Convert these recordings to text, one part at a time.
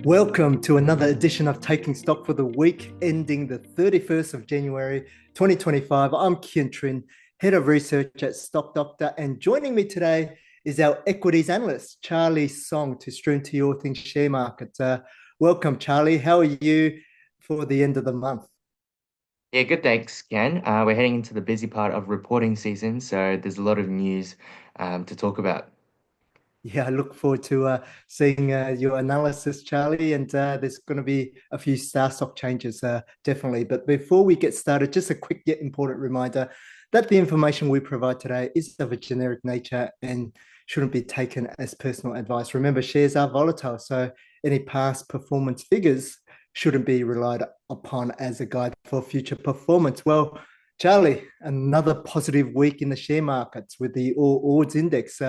Welcome to another edition of Taking Stock for the week ending the 31st of January 2025. I'm Kien, Trinh, Head of Research at Stock Doctor, and joining me today is our equities analyst, Charlie Song, to stream to you all things share market. Welcome, Charlie. How are you for the end of the month? Yeah, good, thanks, Ken. We're heading into the busy part of reporting season, so there's a lot of news to talk about. Yeah, I look forward to seeing your analysis, Charlie. And there's going to be a few star stock changes, definitely. But before we get started, just a quick yet important reminder that the information we provide today is of a generic nature and shouldn't be taken as personal advice. Remember, shares are volatile, so any past performance figures shouldn't be relied upon as a guide for future performance. Well, Charlie, another positive week in the share markets with the All Ords Index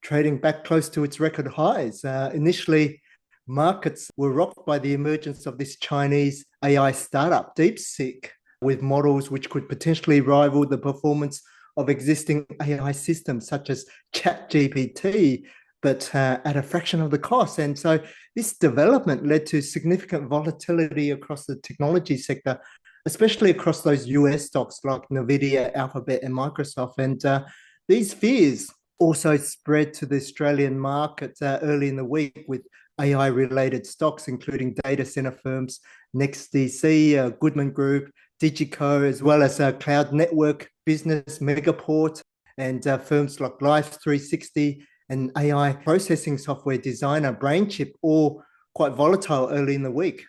trading back close to its record highs. Initially, markets were rocked by the emergence of this Chinese AI startup, DeepSeek, with models which could potentially rival the performance of existing AI systems such as ChatGPT, but at a fraction of the cost. And so this development led to significant volatility across the technology sector, especially across those US stocks like Nvidia, Alphabet, and Microsoft. And these fears also spread to the Australian market early in the week with AI-related stocks, including data center firms, NextDC, Goodman Group, Digico, as well as cloud network business, Megaport, and firms like Life360 and AI processing software designer, BrainChip, all quite volatile early in the week.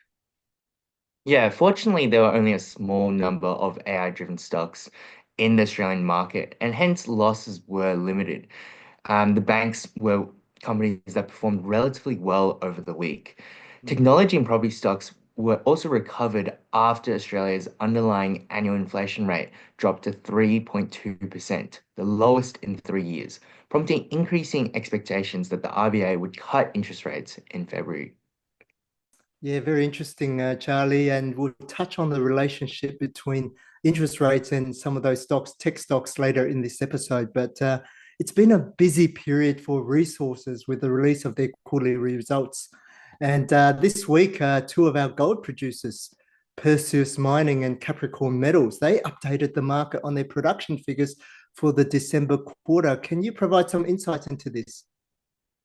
Yeah, fortunately, there were only a small number of AI-driven stocks in the Australian market, and hence losses were limited. The banks were companies that performed relatively well over the week. Technology and property stocks were also recovered after Australia's underlying annual inflation rate dropped to 3.2%, the lowest in 3 years, prompting increasing expectations that the RBA would cut interest rates in February. Yeah, very interesting, Charlie. And we'll touch on the relationship between interest rates and some of those stocks, tech stocks, later in this episode. But it's been a busy period for resources with the release of their quarterly results. And this week, two of our gold producers, Perseus Mining and Capricorn Metals, they updated the market on their production figures for the December quarter. Can you provide some insights into this?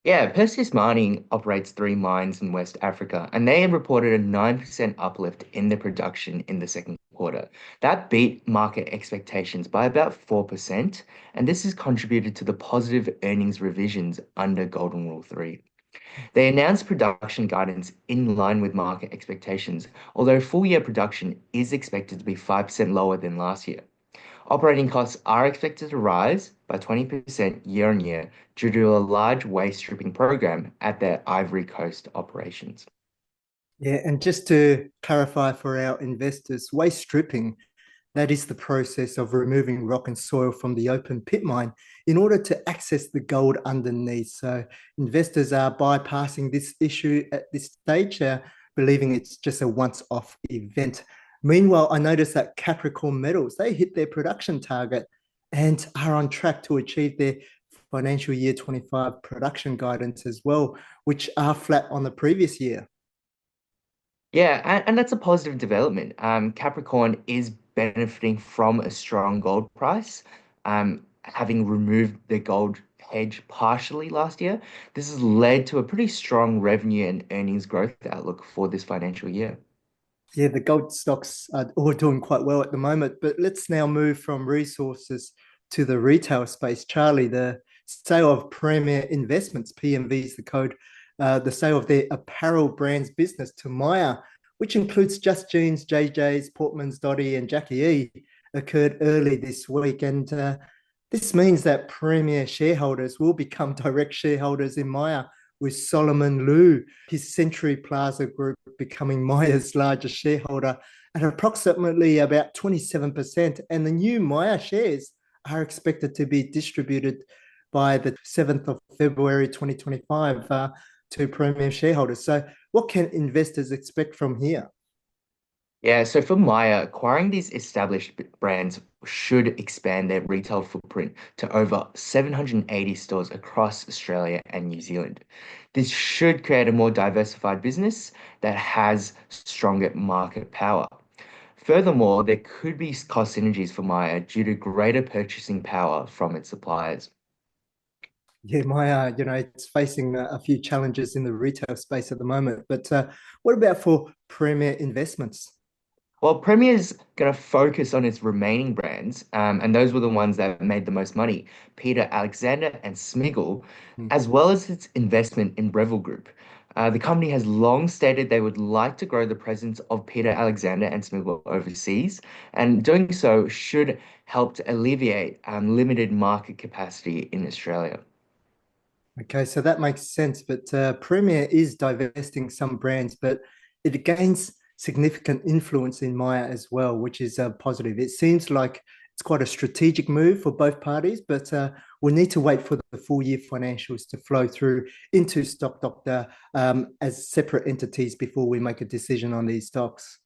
Yeah, Perseus Mining operates three mines in West Africa, and they have reported a 9% uplift in their production in the second quarter. That beat market expectations by about 4%, and this has contributed to the positive earnings revisions under Golden Rule 3. They announced production guidance in line with market expectations, although full year production is expected to be 5% lower than last year. Operating costs are expected to rise by 20% year on year due to a large waste stripping program at their Ivory Coast operations. Yeah, and just to clarify for our investors, waste stripping, that is the process of removing rock and soil from the open pit mine in order to access the gold underneath. So investors are bypassing this issue at this stage, believing it's just a once-off event. Meanwhile, I noticed that Capricorn Metals, they hit their production target and are on track to achieve their financial year 25 production guidance as well, which are flat on the previous year. Yeah, and that's a positive development. Capricorn is benefiting from a strong gold price, having removed the gold hedge partially last year. This has led to a pretty strong revenue and earnings growth outlook for this financial year. Yeah, the gold stocks are all doing quite well at the moment. But let's now move from resources to the retail space. Charlie, the sale of Premier Investments, PMV is the code, the sale of their apparel brands business to Myer, which includes Just Jeans, JJ's, Portman's, Dotty, and Jackie E, occurred early this week. And this means that Premier shareholders will become direct shareholders in Myer, with Solomon Lew, his Century Plaza Group, becoming Myer's largest shareholder at approximately about 27%. And the new Myer shares are expected to be distributed by the 7th of February 2025 to Premier shareholders. So what can investors expect from here? Yeah, so for Myer, acquiring these established brands should expand their retail footprint to over 780 stores across Australia and New Zealand. This should create a more diversified business that has stronger market power. Furthermore, there could be cost synergies for Myer due to greater purchasing power from its suppliers. Yeah, Myer, it's facing a few challenges in the retail space at the moment. But what about for Premier Investments? Well, Premier's going to focus on its remaining brands, and those were the ones that made the most money, Peter Alexander and Smiggle, as Mhm. well as its investment in Breville Group. The company has long stated they would like to grow the presence of Peter Alexander and Smiggle overseas, and doing so should help to alleviate limited market capacity in Australia. Okay, so that makes sense. But Premier is divesting some brands, but it gains significant influence in Myer as well, which is positive. It seems like it's quite a strategic move for both parties, but we need to wait for the full year financials to flow through into Stock Doctor as separate entities before we make a decision on these stocks.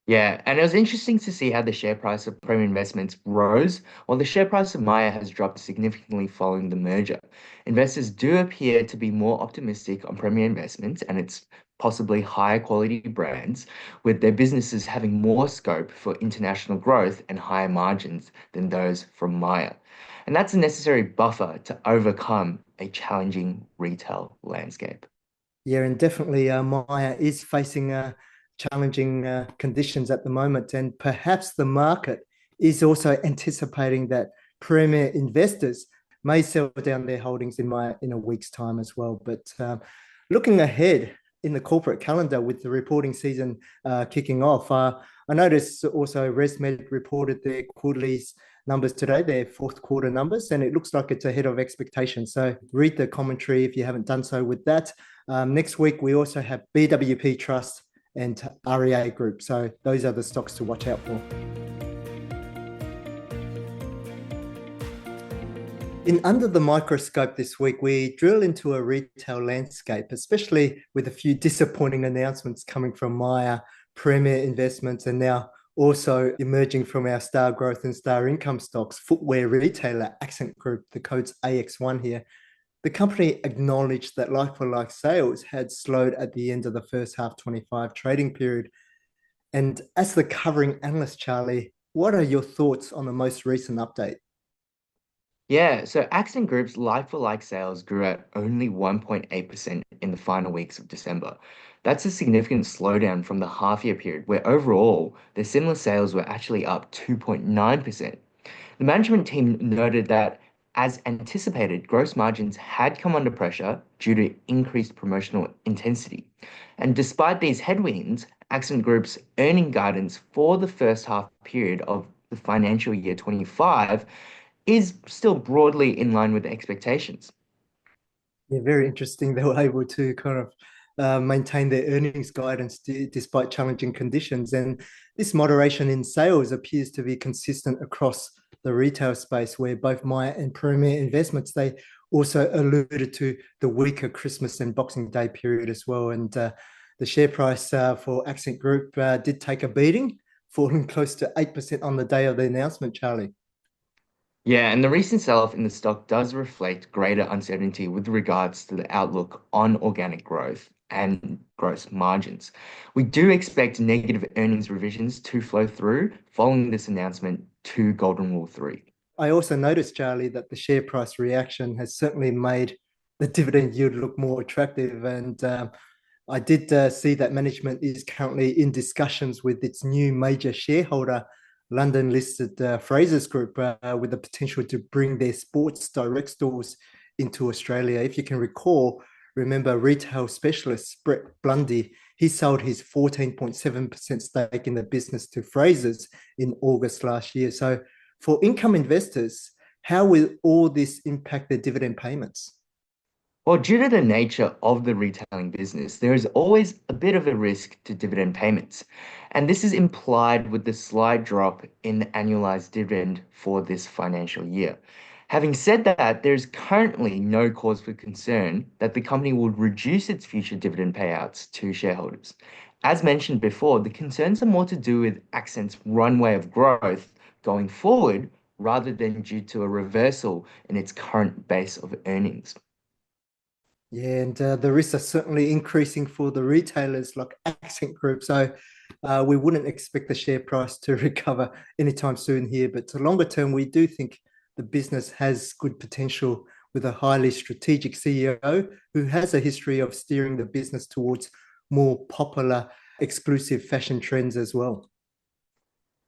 Yeah, and it was interesting to see how the share price of Premium Investments rose, while the share price of Myer has dropped significantly following the merger. Investors do appear to be more optimistic on Premium Investments and its possibly higher quality brands, with their businesses having more scope for international growth and higher margins than those from Myer. And that's a necessary buffer to overcome a challenging retail landscape. Yeah, and definitely Myer is facing challenging conditions at the moment. And perhaps the market is also anticipating that premier investors may sell down their holdings in Myer in a week's time as well. But looking ahead in the corporate calendar with the reporting season kicking off, I noticed also ResMed reported their quarterlies numbers today, their fourth quarter numbers, and it looks like it's ahead of expectations. So read the commentary if you haven't done so with that. Next week, we also have BWP Trust and REA Group. So those are the stocks to watch out for. In Under the Microscope this week, we drill into a retail landscape, especially with a few disappointing announcements coming from Myer, Premier Investments, and now also emerging from our star growth and star income stocks, footwear retailer Accent Group, the code's AX1 here. The company acknowledged that like-for-like sales had slowed at the end of the first half 25 trading period. And as the covering analyst, Charlie, what are your thoughts on the most recent update? Yeah, so Accent Group's like-for-like sales grew at only 1.8% in the final weeks of December. That's a significant slowdown from the half-year period, where overall, their similar sales were actually up 2.9%. The management team noted that, as anticipated, gross margins had come under pressure due to increased promotional intensity. And despite these headwinds, Accent Group's earning guidance for the first half period of the financial year 25 is still broadly in line with expectations. Yeah, very interesting. They were able to kind of maintain their earnings guidance despite challenging conditions. And this moderation in sales appears to be consistent across the retail space, where both Myer and Premier Investments, they also alluded to the weaker Christmas and Boxing Day period as well. And the share price for Accent Group did take a beating, falling close to 8% on the day of the announcement, Charlie. Yeah, and the recent sell-off in the stock does reflect greater uncertainty with regards to the outlook on organic growth and gross margins. We do expect negative earnings revisions to flow through following this announcement to Golden Rule 3. I also noticed, Charlie, that the share price reaction has certainly made the dividend yield look more attractive. And I did see that management is currently in discussions with its new major shareholder, London listed Frasers Group, with the potential to bring their Sports Direct stores into Australia. If you can recall, remember retail specialist Brett Blundy, he sold his 14.7% stake in the business to Frasers in August last year. So for income investors, how will all this impact their dividend payments? Well, due to the nature of the retailing business, there is always a bit of a risk to dividend payments. And this is implied with the slight drop in the annualized dividend for this financial year. Having said that, there is currently no cause for concern that the company would reduce its future dividend payouts to shareholders. As mentioned before, the concerns are more to do with Accent's runway of growth going forward rather than due to a reversal in its current base of earnings. Yeah, and the risks are certainly increasing for the retailers like Accent Group. So we wouldn't expect the share price to recover anytime soon here. But to longer term, we do think the business has good potential with a highly strategic CEO who has a history of steering the business towards more popular, exclusive fashion trends as well.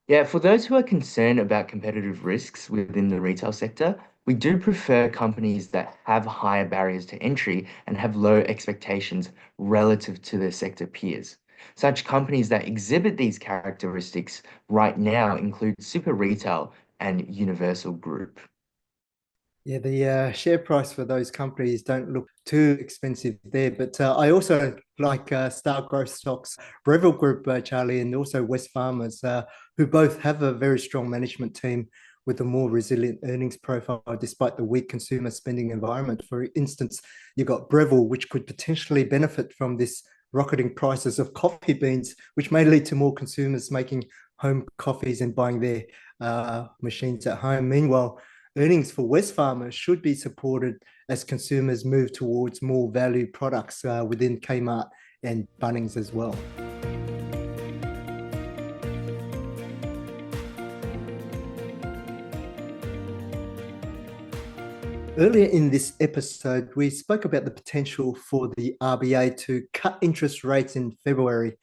Yeah, for those who are concerned about competitive risks within the retail sector, we do prefer companies that have higher barriers to entry and have low expectations relative to their sector peers. Such companies that exhibit these characteristics right now include Super Retail and Universal Group. Yeah, the share price for those companies don't look too expensive there. But I also like Star Growth Stocks, Breville Group, Charlie, and also Wesfarmers, who both have a very strong management team with a more resilient earnings profile despite the weak consumer spending environment. For instance, you've got Breville, which could potentially benefit from this rocketing prices of coffee beans, which may lead to more consumers making home coffees and buying their machines at home. Meanwhile, earnings for Wesfarmers should be supported as consumers move towards more value products within Kmart and Bunnings as well. Earlier in this episode, we spoke about the potential for the RBA to cut interest rates in February.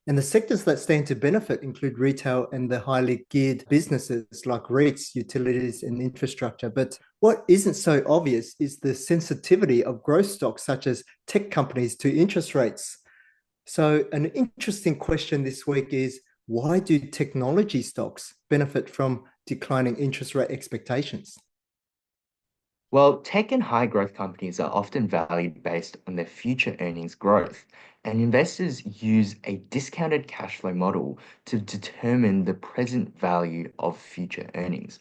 And the sectors that stand to benefit include retail and the highly geared businesses like REITs, utilities, and infrastructure. But what isn't so obvious is the sensitivity of growth stocks such as tech companies to interest rates. So, an interesting question this week is, why do technology stocks benefit from declining interest rate expectations? Well, tech and high growth companies are often valued based on their future earnings growth, and investors use a discounted cash flow model to determine the present value of future earnings.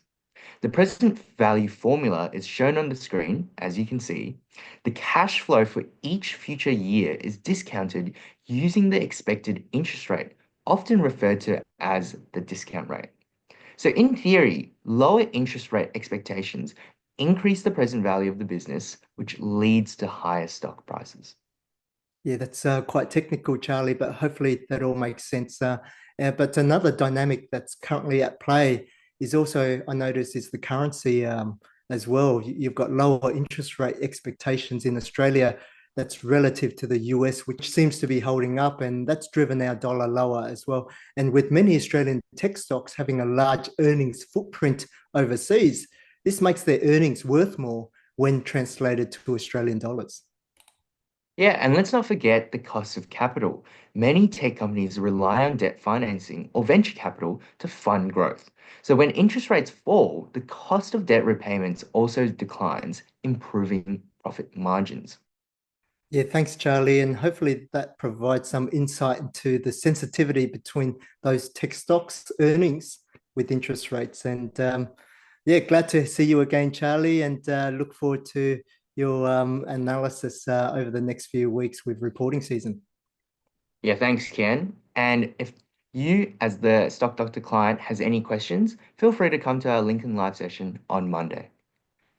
The present value formula is shown on the screen, as you can see. The cash flow for each future year is discounted using the expected interest rate, often referred to as the discount rate. So in theory, lower interest rate expectations increase the present value of the business, which leads to higher stock prices. Yeah, that's quite technical, Charlie, but hopefully that all makes sense. But another dynamic that's currently at play is also, I noticed, is the currency as well. You've got lower interest rate expectations in Australia that's relative to the US, which seems to be holding up, and that's driven our dollar lower as well. And with many Australian tech stocks having a large earnings footprint overseas, this makes their earnings worth more when translated to Australian dollars. Yeah, and let's not forget the cost of capital. Many tech companies rely on debt financing or venture capital to fund growth. So when interest rates fall, the cost of debt repayments also declines, improving profit margins. Yeah, thanks, Charlie. And hopefully that provides some insight into the sensitivity between those tech stocks' earnings with interest rates. And yeah, glad to see you again, Charlie, and look forward to your analysis over the next few weeks with reporting season. Yeah, thanks, Kien. And if you, as the Stock Doctor client, has any questions, feel free to come to our Lincoln Live session on Monday.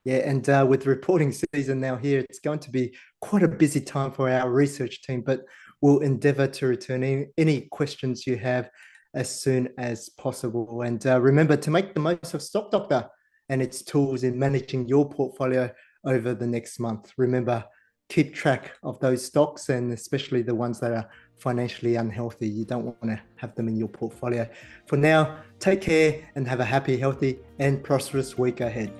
Yeah, and with reporting season now here, it's going to be quite a busy time for our research team, but we'll endeavor to return any questions you have as soon as possible. And remember to make the most of Stock Doctor and its tools in managing your portfolio over the next month. Remember, keep track of those stocks and especially the ones that are financially unhealthy. You don't want to have them in your portfolio. For now, take care and have a happy, healthy, and prosperous week ahead.